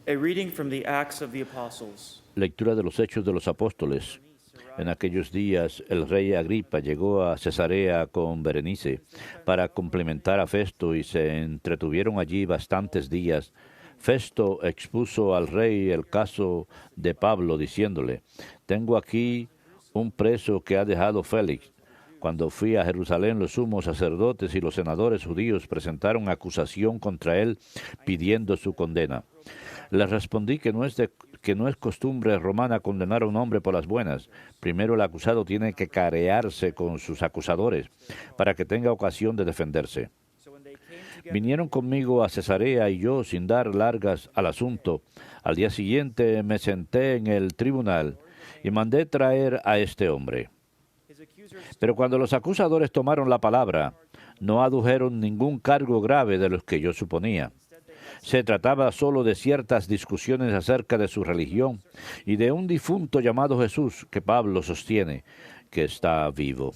A reading from the Acts of the Apostles. Lectura de los Hechos de los Apóstoles. En aquellos días el rey Agripa llegó a Cesarea con Berenice para cumplimentar a Festo y se entretuvieron allí bastantes días. Festo expuso al rey el caso de Pablo diciéndole: «Tengo aquí un preso que ha dejado Félix». Cuando fui a Jerusalén, los sumos sacerdotes y los senadores judíos presentaron acusación contra él pidiendo su condena. Les respondí que no es costumbre romana condenar a un hombre por las buenas. Primero el acusado tiene que carearse con sus acusadores para que tenga ocasión de defenderse. Vinieron conmigo a Cesarea y yo, sin dar largas al asunto, al día siguiente me senté en el tribunal y mandé traer a este hombre. Pero cuando los acusadores tomaron la palabra, no adujeron ningún cargo grave de los que yo suponía. Se trataba solo de ciertas discusiones acerca de su religión y de un difunto llamado Jesús que Pablo sostiene que está vivo.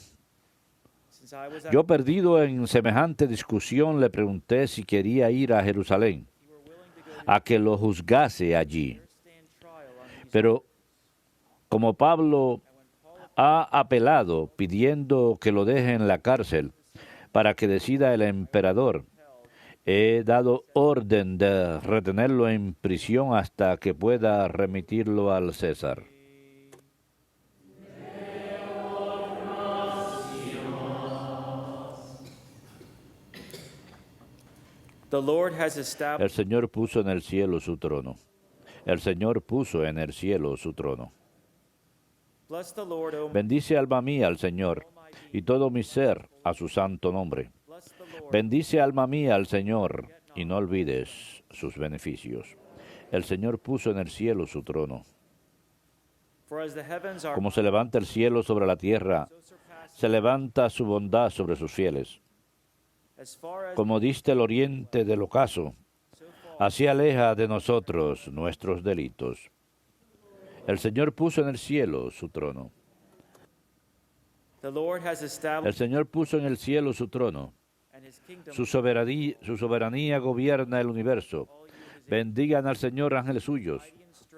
Yo, perdido en semejante discusión, le pregunté si quería ir a Jerusalén, a que lo juzgase allí. Pero como Pablo ha apelado pidiendo que lo deje en la cárcel para que decida el emperador, he dado orden de retenerlo en prisión hasta que pueda remitirlo al César. El Señor puso en el cielo su trono. El Señor puso en el cielo su trono. Bendice alma mía al Señor, y todo mi ser a su santo nombre. Bendice alma mía al Señor, y no olvides sus beneficios. El Señor puso en el cielo su trono. Como se levanta el cielo sobre la tierra, se levanta su bondad sobre sus fieles. Como dista el oriente del ocaso, así aleja de nosotros nuestros delitos. El Señor puso en el cielo su trono. El Señor puso en el cielo su trono. Su soberanía gobierna el universo. Bendigan al Señor ángeles suyos,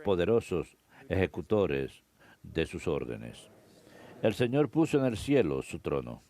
poderosos ejecutores de sus órdenes. El Señor puso en el cielo su trono.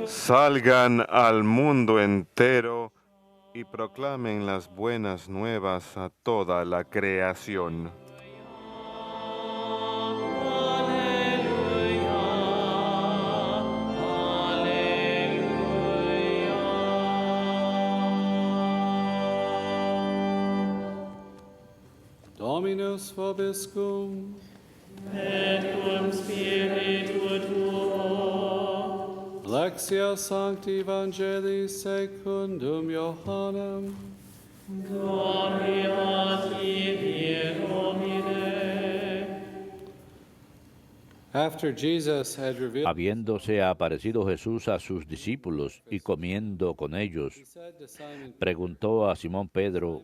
Salgan al mundo entero y proclamen las buenas nuevas a toda la creación. Dominus vobiscum. Et cum spiritu tuo. Lectio Sancti Evangelii secundum Johannem. Gloria tibi, Domine. Habiéndose aparecido Jesús a sus discípulos y comiendo con ellos, preguntó a Simón Pedro: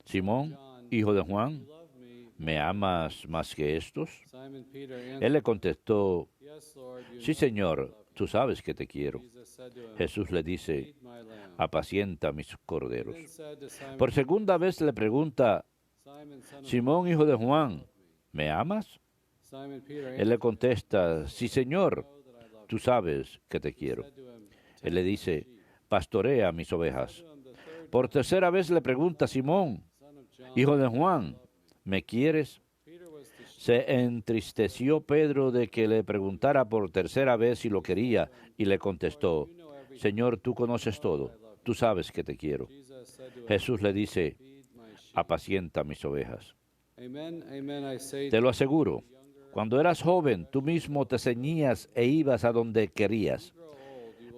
«Simón, hijo de Juan, ¿me amas más que estos?». Él le contestó: «Sí, Señor, tú sabes que te quiero». Jesús le dice: «Apacienta mis corderos». Por segunda vez le pregunta: «Simón, hijo de Juan, ¿me amas?». Él le contesta: «Sí, Señor, tú sabes que te quiero». Él le dice: «Pastorea mis ovejas». Por tercera vez le pregunta: «Simón, hijo de Juan, ¿me quieres?». Se entristeció Pedro de que le preguntara por tercera vez si lo quería, y le contestó: «Señor, tú conoces todo, tú sabes que te quiero». Jesús le dice: «Apacienta mis ovejas». Te lo aseguro, Cuando eras joven, tú mismo te ceñías e ibas a donde querías.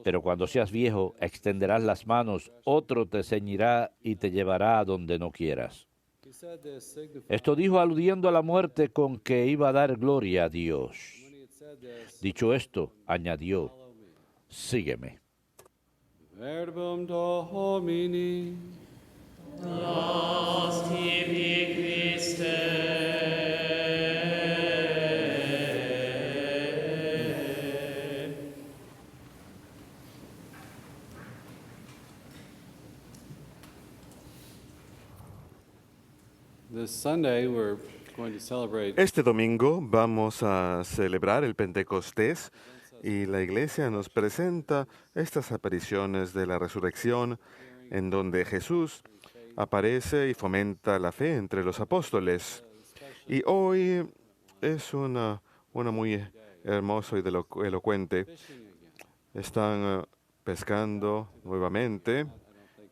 Pero cuando seas viejo, extenderás las manos, otro te ceñirá y te llevará a donde no quieras. He said this signifying Esto dijo aludiendo a la muerte con que iba a dar gloria a Dios. when he had said this, Dicho esto, añadió, follow me. sígueme. Verbum Domini. Nos tibi Christe. This Sunday we're going to celebrate Este domingo vamos a celebrar el Pentecostés y la iglesia nos presenta estas apariciones de la resurrección en donde Jesús aparece y fomenta la fe entre los apóstoles. Y hoy es una muy hermoso y elocuente. fishing again. Están pescando nuevamente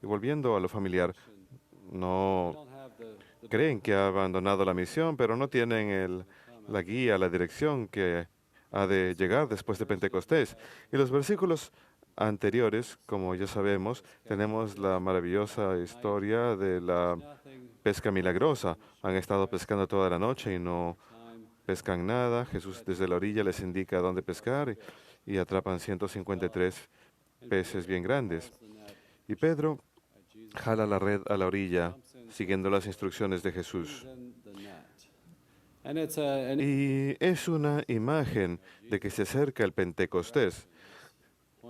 y volviendo a lo familiar. No Don't have the creen que ha abandonado la misión, pero no tienen la guía, la dirección que ha de llegar después de Pentecostés. Y los versículos anteriores, como ya sabemos, tenemos la maravillosa historia de la nothing pesca milagrosa. Han estado pescando toda la noche y no time. pescan nada. Jesús desde la orilla les indica dónde pescar y atrapan 153 peces bien grandes. The net Y Pedro at Jesus jala la red a la orilla siguiendo las instrucciones de Jesús. in the net. And it's an Y es una imagen de que se acerca el Pentecostés,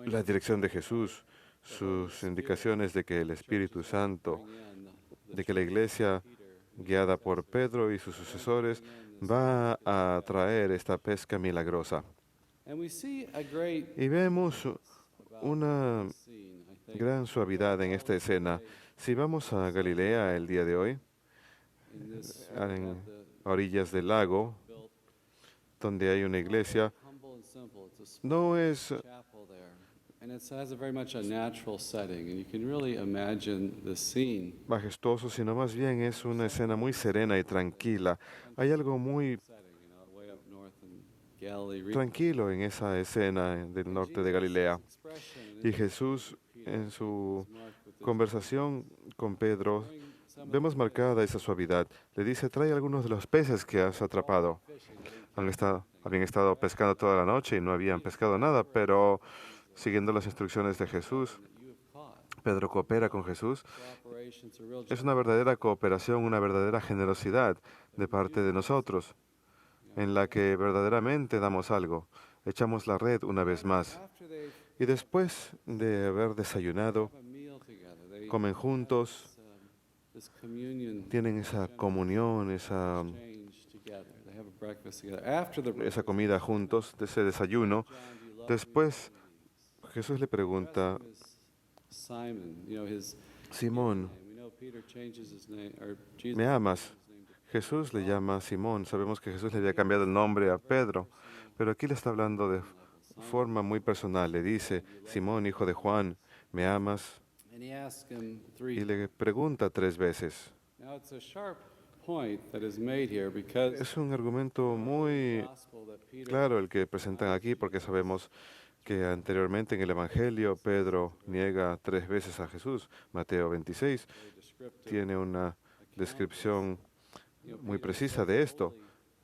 la dirección de Jesús, sus indicaciones de que el Espíritu Santo, de que la iglesia, guiada por Pedro y sus sucesores, va a traer esta pesca milagrosa. and we see a great Y vemos una scene, I think, gran suavidad en esta escena. Si vamos a Galilea el día de hoy, in this en orillas del lago, built donde hay una iglesia, humble and simple. It's a small no es chapel there, and it has a very much a natural setting, and you can really imagine the scene. majestuoso, sino más bien es una escena muy serena y tranquila. Hay algo muy Setting, way up north in Galilee. tranquilo en esa escena del norte de Galilea. Expression Y Jesús, en su marked with this conversación con Pedro, showing some of vemos marcada esa suavidad. Le dice, trae algunos de los peces que has atrapado. the fishing. Habían estado pescando toda la noche y no habían pescado nada, pero siguiendo las instrucciones de Jesús, that you have caught. Pedro coopera con Jesús. Cooperation's a real Es una verdadera cooperación, una verdadera generosidad de parte de nosotros, en la que verdaderamente damos algo. Echamos la red una vez más. After they Y después de haber desayunado, have a meal together, they comen juntos, this communion tienen esa comunión, esa exchange together. They have a breakfast together. After the breakfast, comida juntos, de ese desayuno. John, do you love Después Jesús le pregunta, me? Simon, his Simón, name. We know Peter changes his name, or Jesus ¿me amas? changes his name to Jesús le llama Simón. Sabemos que Jesús le había cambiado el nombre a Pedro, pero aquí le está hablando de forma muy personal. Le dice, Simón, hijo de Juan, ¿me amas? And he asks him Y three. le pregunta 3 veces. Now it's a sharp point that is made here because Es un argumento muy gospel that Peter claro el que presentan aquí, porque sabemos que anteriormente en el Evangelio Pedro niega 3 veces a Jesús. Mateo 26 very descriptive. tiene una descripción muy precisa de esto.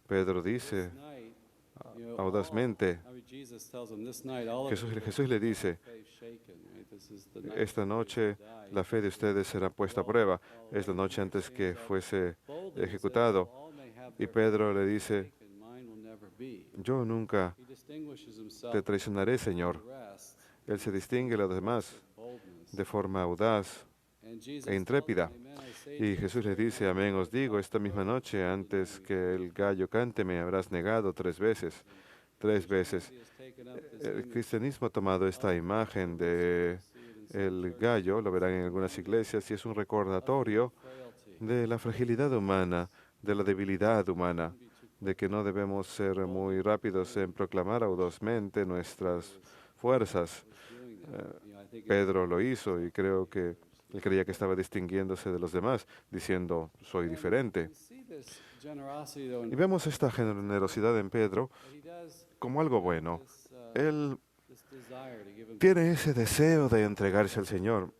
Pedro dice This night, audazmente, Jesus tells him this night all of Jesús le dice, faith shaken, right? This is the night esta noche la fe de ustedes será puesta a prueba. Es la noche antes que fuese boldly ejecutado. all may have Y their Pedro le dice, faith, and mine will never be. yo nunca He distinguishes himself te traicionaré, Señor. from the rest, Él se distingue de los demás boldness. de forma audaz And Jesus e intrépida. tells him, "Amen, I say to Y you, Jesús le dice, amén, os digo, esta misma noche, antes que el gallo cante, me habrás negado 3 veces. 3 veces. he has taken up this El image cristianismo ha tomado esta imagen de el gallo, lo verán en algunas iglesias, y es un recordatorio frailty. de la fragilidad humana, de la debilidad humana, de que no debemos ser muy rápidos en proclamar audazmente nuestras fuerzas. Doing that. I think Pedro lo hizo y creo que Él creía que estaba distinguiéndose de los demás, diciendo, soy diferente. We see this generosity, though, Y in vemos esta generosidad en Pedro that he does como algo bueno. Él this desire to give him tiene ese deseo de entregarse al Señor.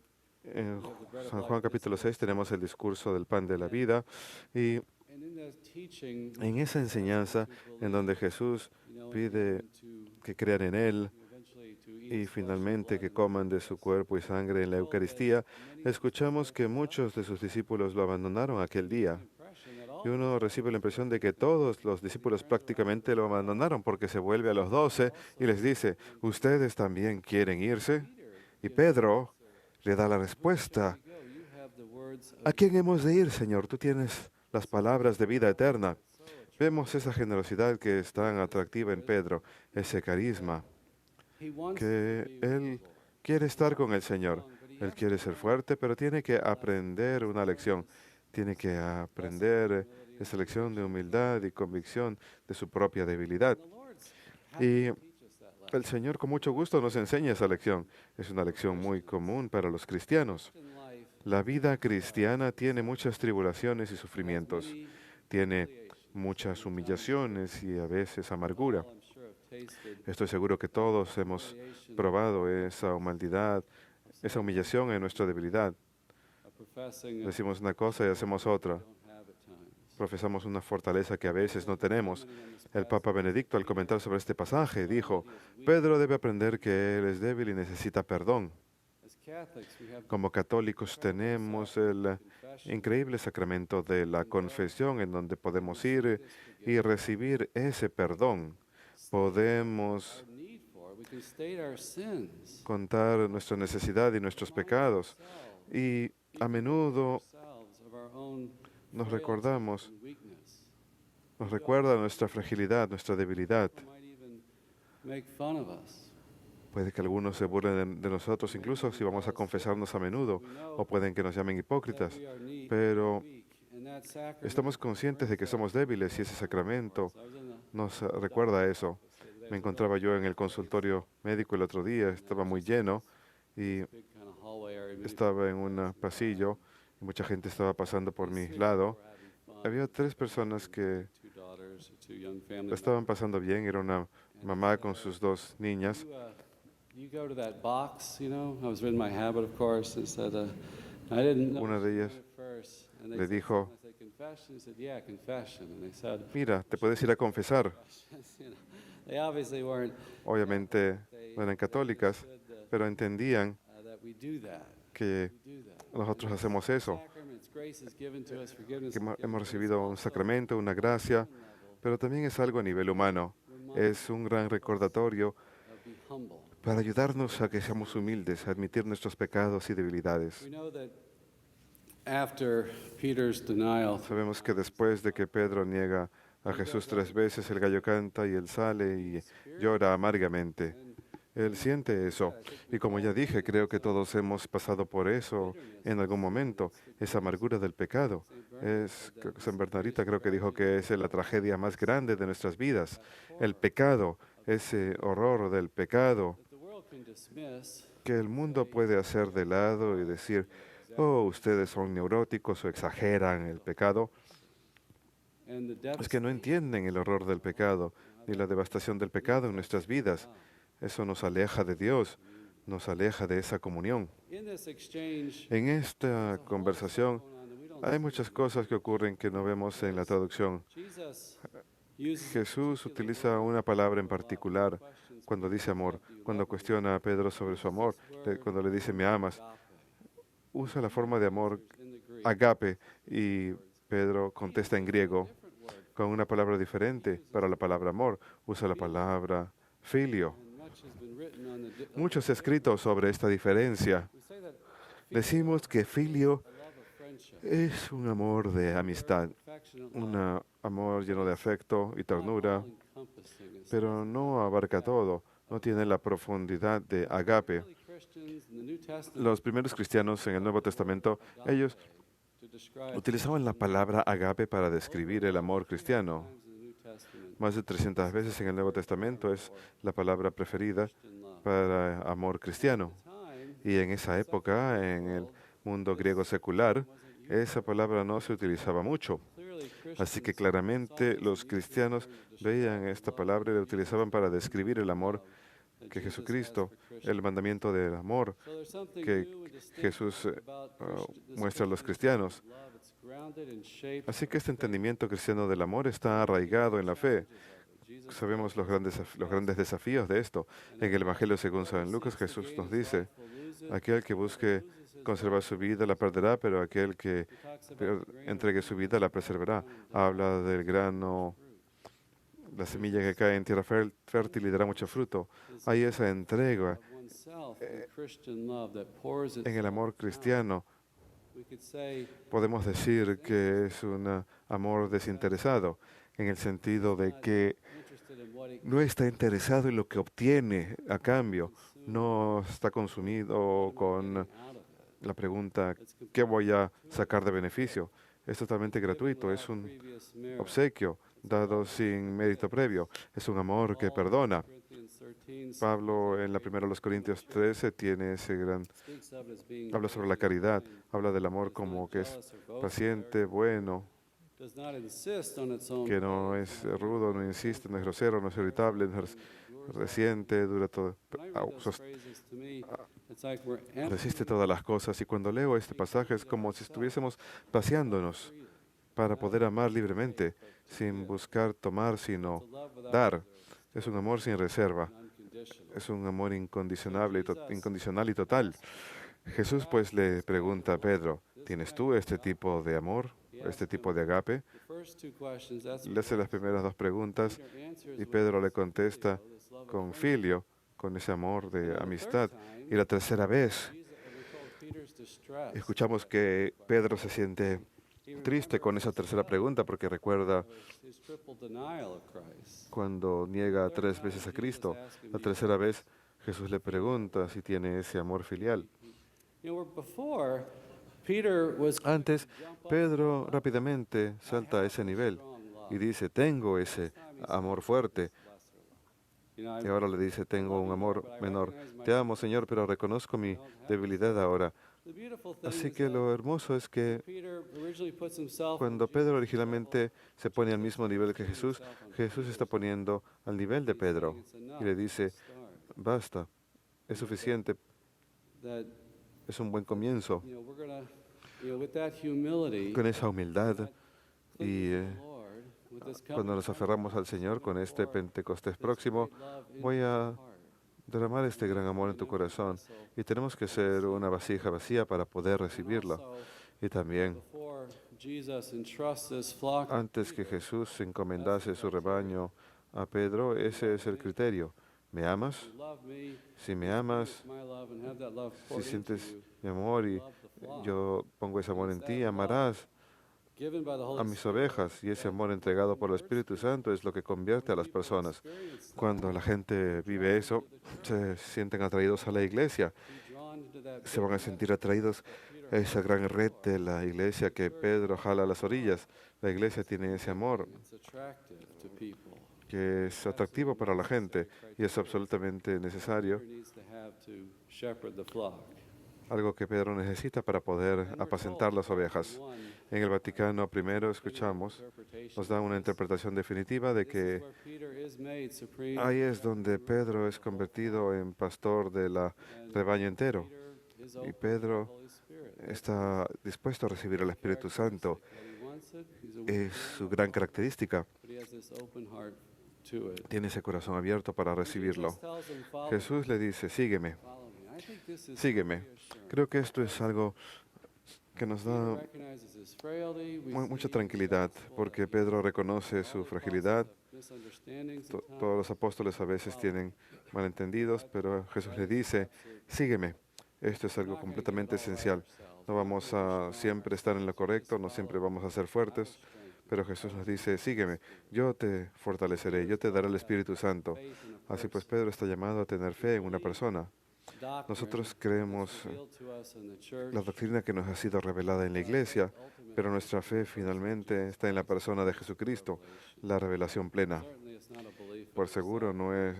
En San Juan capítulo 6 tenemos el discurso del pan de la vida y and in that teaching, en esa enseñanza en donde Jesús pide que crean en Él eventually to eat y finalmente que coman de su cuerpo y sangre en la Eucaristía, escuchamos que muchos de sus discípulos lo abandonaron aquel día. impression that all Y uno recibe la impresión de que todos los discípulos prácticamente lo abandonaron porque se vuelve a los 12 y les dice, ¿ustedes también quieren irse? Y Pedro le da la respuesta, go, you have the words of ¿a quién hemos de ir, Señor? Tú tienes las palabras de vida eterna. Vemos esa generosidad que es tan atractiva en Pedro, ese carisma, he wants que to be él quiere estar con el Señor. Él quiere ser fuerte, pero tiene que aprender una lección. Tiene que aprender esa lección de humildad y convicción de su propia debilidad. the Lord's Y teach us that lesson el Señor con mucho gusto nos enseña esa lección. Es una lección muy común para los cristianos. in life. La vida cristiana tiene muchas tribulaciones y sufrimientos. Tiene muchas humillaciones y a veces amargura. I'm sure have tasted Estoy seguro que todos hemos probado esa humanidad, esa humillación en nuestra debilidad. of professing a Decimos una cosa y hacemos otra. don't have at times. Profesamos una fortaleza que a veces no tenemos. El Papa Benedicto, al comentar sobre este pasaje, dijo, Pedro debe aprender que él es débil y necesita perdón. As Catholics, we have Como católicos tenemos el increíble sacramento de la confesión en donde podemos ir y recibir ese perdón. Podemos our need for. We can state our sins contar nuestra necesidad y nuestros pecados. Y a menudo ourselves of our own nos frailty recordamos, and weakness. nos recuerda nuestra fragilidad, nuestra debilidad. People might even make fun of us. Puede que algunos se burlen de nosotros, incluso si vamos a confesarnos a menudo, o pueden que nos llamen hipócritas. We are neat, Pero weak, and that sacrament estamos conscientes de que somos débiles y ese sacramento I was in the nos recuerda eso. Me encontraba yo en el consultorio médico el otro día, estaba muy lleno y big kind of hallway area. Many estaba en un pasillo y mucha gente estaba pasando por mi lado. people were having fun. Había 3 personas que Two daughters, two young family estaban pasando bien, era una mamá con sus 2 niñas. You go to that box, you know. I was in my habit, of course, and said, I didn't know Una de ellas at first. And they le said, dijo, I said, confession. He said, yeah, confession. And they said, mira, te puedes ir a confesar. you know, they obviously weren't. Obviamente no eran católicas, pero entendían That we do that. que We do that. nosotros hacemos eso, Sacraments, grace is given to us, forgiveness que is given hemos to us recibido un also. sacramento, una gracia, pero también es algo a nivel humano. Es un gran recordatorio Be humble. para ayudarnos a que seamos humildes, a admitir nuestros pecados y debilidades. We know that after Peter's denial, Sabemos que después de que Pedro niega a Jesús 3 veces, el gallo canta y él sale y llora amargamente. Él siente eso. Y como ya dije, creo que todos hemos pasado por eso en algún momento, esa amargura del pecado. Creo que San Bernardita creo que dijo que es la tragedia más grande de nuestras vidas. El pecado, ese horror del pecado the world can dismiss que el mundo puede hacer de lado y decir, oh, ustedes son neuróticos o exageran el pecado. and the Es que no entienden el horror del pecado ni la devastación del pecado en nuestras vidas. Eso nos aleja de Dios, nos aleja de esa comunión. in this exchange En esta conversación going on that we don't hay muchas cosas que ocurren que no vemos en la traducción. Jesus uses Jesús utiliza una palabra en particular cuando dice amor, cuando cuestiona a Pedro sobre su amor, cuando le dice me amas. Usa la forma de amor in the Greek agape y Pedro contesta en griego con una palabra diferente para la palabra amor. Usa la palabra filio. and much has been written on the Mucho se ha escrito sobre esta diferencia. we say that Decimos que filio a love of friendship es un amor de amistad, affectionate un amor lleno de afecto y ternura, encompassing and pero no abarca todo, no tiene la profundidad de agape. early Christians in the New Testament Los primeros cristianos en el Nuevo Testamento, ellos to describe utilizaban la palabra agape para describir el amor cristiano. times in the New Testament Más de 300 veces en el Nuevo Testamento es la palabra preferida Christian love. para amor cristiano. Time Y en esa época, en el mundo griego secular, esa palabra no se utilizaba mucho. Clearly, Así que Christians claramente saw it los used cristianos in order to veían describe esta the palabra y la love utilizaban para describir el amor that que Jesus has Jesucristo, for Christians. el mandamiento del amor So there's something que new and distinct Jesús about this muestra a los Christian cristianos. love. It's grounded and shaped Así by que este faith. entendimiento cristiano del amor está arraigado en la fe. Jesus Sabemos los tells us los grandes desafíos de esto. En el Evangelio según San Lucas, seeks to Jesús gain nos his dice, life will lose it. aquel que busque conservar su vida la perderá, pero aquel que He talks about the grain entregue of su wheat vida la that falls preservará. on the Habla del grano, la semilla que cae en tierra fértil y dará mucho fruto. Hay esa entrega of oneself in Christian love that pours en el itself amor out. cristiano. We could say Podemos decir que es un amor desinteresado, en el sentido de que interested in what he no está interesado en lo que obtiene a cambio, no está consumido con out of it. la pregunta, ¿qué voy a sacar de beneficio? Es totalmente gratuito, es un Previous merit. obsequio dado sin mérito previo, es un amor que perdona. Corinthians 13 Pablo en la primera de los Corintios 13 tiene ese gran, speaks of it as being habla sobre la caridad, habla del amor como que es paciente, bueno, does not insist on its own que no es rudo, no insiste, no es grosero, no es irritable, no es reciente, dura todo, When I read those phrases, to me, it's like we're resiste todas las cosas. Y cuando leo este pasaje es como si estuviésemos paseándonos para poder amar libremente, sin buscar tomar, sino dar. Es un amor sin reserva, unconditional. es un amor incondicional y total. Jesús pues le pregunta a Pedro, ¿tienes tú este tipo de amor, este tipo de agape? The first two questions, that's Le hace las primeras dos preguntas Peter answers y with Pedro le contesta this love of con friendship. filio, con ese amor de And the amistad. third time, Y la tercera vez Jesus- we're told Peter's distress. escuchamos que Pedro se siente triste con esa tercera pregunta porque recuerda His triple denial of Christ. cuando niega 3 veces a Cristo. La tercera vez Jesús le pregunta si tiene ese amor filial. You know, where before, Peter was Antes, Pedro rápidamente salta a ese nivel y dice, tengo ese amor fuerte. you know, Y ahora le dice, tengo un amor menor. Te amo, Señor, pero reconozco mi debilidad ahora. the beautiful thing Así is que that lo hermoso es que Peter originally puts himself cuando Pedro originalmente se pone al mismo nivel que Jesús, Jesús se está poniendo al nivel de Pedro y le dice, basta, es suficiente, that es un buen comienzo. you know we're gonna you know with that humility Con esa humildad y the Lord with this cuando nos aferramos al Señor con este Pentecostés próximo, voy a derramar este gran amor en tu corazón y tenemos que ser una vasija vacía para poder recibirlo. Y también, before Jesus entrusts this flock antes que Jesús encomendase su rebaño a Pedro, ese es el criterio. ¿Me amas? to love me, Si me amas, my love, and have that love si poured into sientes you, mi amor y love the flock, yo pongo ese amor en ti, amarás given by the Holy a mis Spirit. ovejas y ese amor entregado por el Espíritu Santo es lo que convierte a las personas. Cuando la gente vive eso, se sienten atraídos a la iglesia, Be drawn into that se van a sentir atraídos a esa gran red de la iglesia que Pedro jala a las orillas. La iglesia tiene ese amor it's attractive to people. que es atractivo para la gente y es absolutamente necesario, Peter needs to have to shepherd the flock. algo que Pedro necesita para poder apacentar las ovejas. En el Vaticano I escuchamos, nos da una interpretación definitiva de que Where Peter is made supreme, ahí es donde Pedro es convertido en pastor del rebaño entero. Peter is Y open to Pedro the Holy Spirit. está dispuesto a recibir al Espíritu Santo. He wants it, he's a Es su gran característica. but he has this open heart to it. Tiene ese corazón abierto para recibirlo. Jesus tells him, "Follow Jesús le dice, sígueme, follow me." I think this is sígueme. reassuring. Creo que esto es algo que nos da Recognizes his frailty. We mucha see tranquilidad, porque Pedro reconoce su fragilidad. misunderstandings at times. Todos los apóstoles a veces tienen malentendidos, pero Jesús le dice, sígueme. Esto es algo completamente esencial. No vamos a siempre estar en lo correcto, no siempre vamos a ser fuertes, pero Jesús nos dice, sígueme, yo te fortaleceré, yo te daré el Espíritu Santo. Así pues, Pedro está llamado a tener fe en una persona. Nosotros creemos la doctrina que nos ha sido revelada en la iglesia, pero nuestra fe finalmente está en la persona de Jesucristo, la revelación plena. Por seguro no es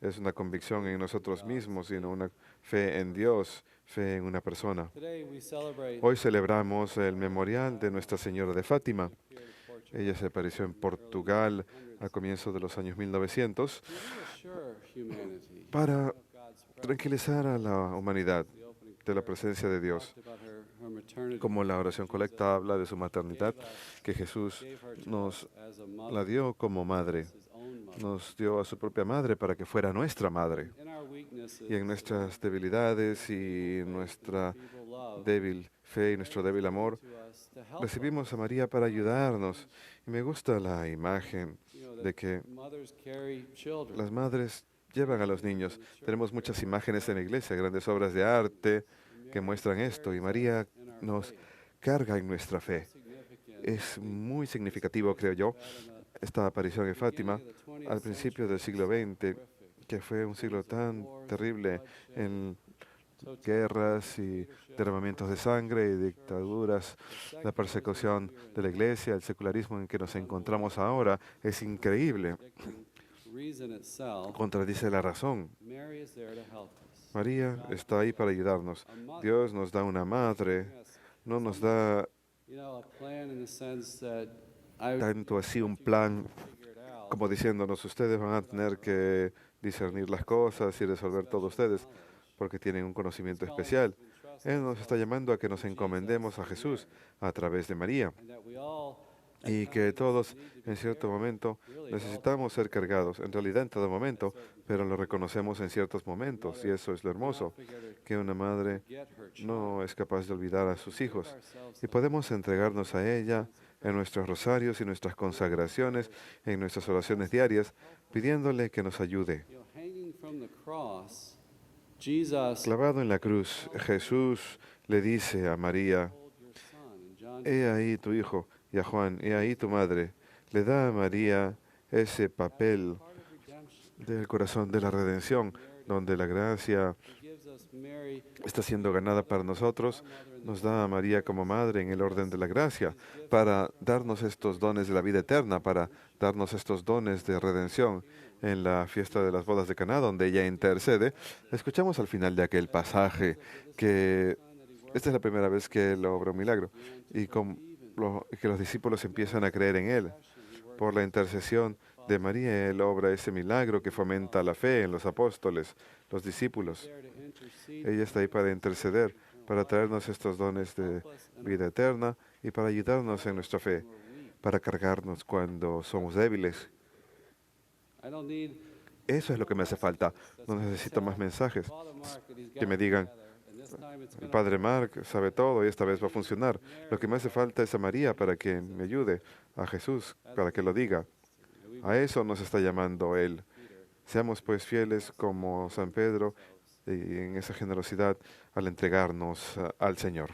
es una convicción en nosotros mismos, sino una fe en Dios, fe en una persona. Today we celebrate Hoy celebramos el memorial de Nuestra Señora de Fátima. Ella se apareció en Portugal a comienzos de los años 1900 reassure humanity para of God's presence. tranquilizar a la humanidad The opening de la presencia de Dios. talked about her maternity. Como la oración colecta habla de su maternidad, que Jesús Gave her to nos us as a la mother, dio como madre, his own mother. nos dio a su propia madre para que fuera nuestra madre. In our weaknesses, Y en nuestras debilidades y nuestra people love débil fe y nuestro débil amor, to us to help recibimos a María para ayudarnos. Y me gusta la imagen us. You know, de that que mothers carry children. las madres llevan a los niños. Tenemos muchas imágenes en la iglesia, grandes obras de arte que muestran esto. Y María nos carga en nuestra fe. Significant. Es muy significativo, creo yo, esta aparición en Fátima al principio del siglo XX, que fue un siglo tan terrible en guerras y derramamientos de sangre y dictaduras, la persecución de la iglesia, el secularismo en que nos encontramos ahora es increíble, Reason itself, contradice la razón. Mary is there to help us. María está ahí para ayudarnos. Dios nos da una madre, no nos da You know, a plan in the sense that I tanto así un plan figured out como diciéndonos, ustedes van a tener que discernir las cosas y resolver todo ustedes, porque tienen un conocimiento especial. Él nos está llamando a que nos encomendemos a Jesús a través de María and that we all y que todos en cierto momento necesitamos ser cargados, en realidad en todo momento, pero lo reconocemos en ciertos momentos y eso es lo hermoso, que una madre get her child no es capaz de olvidar a sus hijos y podemos entregarnos a ella en nuestros rosarios y nuestras consagraciones, en nuestras oraciones diarias, pidiéndole que nos ayude. You know, hanging from the cross, Jesus Clavado en la cruz, Jesús le dice a María, told your son, and John he ahí tu hijo, y a Juan, he ahí tu madre. Le da a María ese papel part of redemption. del corazón de la redención, donde la gracia He gives us Mary, está siendo ganada para nosotros, nos da a María como madre en el orden de la gracia, para darnos estos dones de la vida eterna, para darnos estos dones de redención. En la fiesta de las bodas de Caná, donde ella intercede, escuchamos al final de aquel pasaje que esta es la primera vez que él obra un milagro y que los discípulos empiezan a creer en él. Por la intercesión de María, él obra ese milagro que fomenta la fe en los apóstoles, los discípulos. there to intercede Ella está ahí para interceder, para traernos estos dones de vida eterna y para ayudarnos en nuestra fe, para cargarnos cuando somos débiles. I don't need Eso es lo que me hace falta. No necesito más mensajes Father Mark that he's que got me digan, together, and this time it's el gonna Padre Mark sabe todo y esta vez va a funcionar. Lo que me hace falta es a María para que me ayude, a Jesús para que lo diga. A eso nos está llamando Él. Seamos pues fieles como San Pedro y en esa generosidad al entregarnos al Señor.